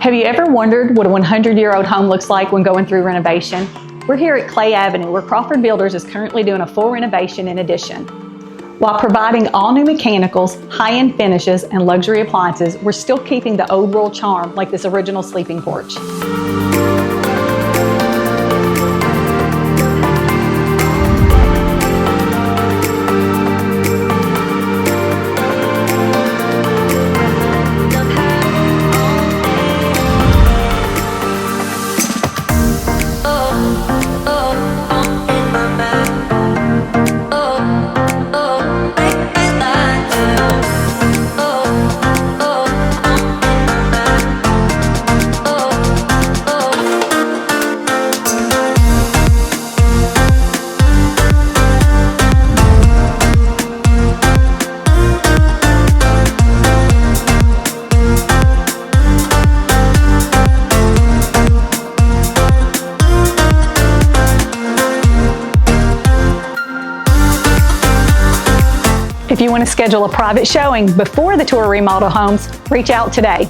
Have you ever wondered what a 100-year-old home looks like when going through renovation? We're here at Clay Avenue, where Crawford Builders is currently doing a full renovation and addition. While providing all new mechanicals, high-end finishes, and luxury appliances, we're still keeping the old world charm like this original sleeping porch. If you want to schedule a private showing before the tour remodel homes, reach out today.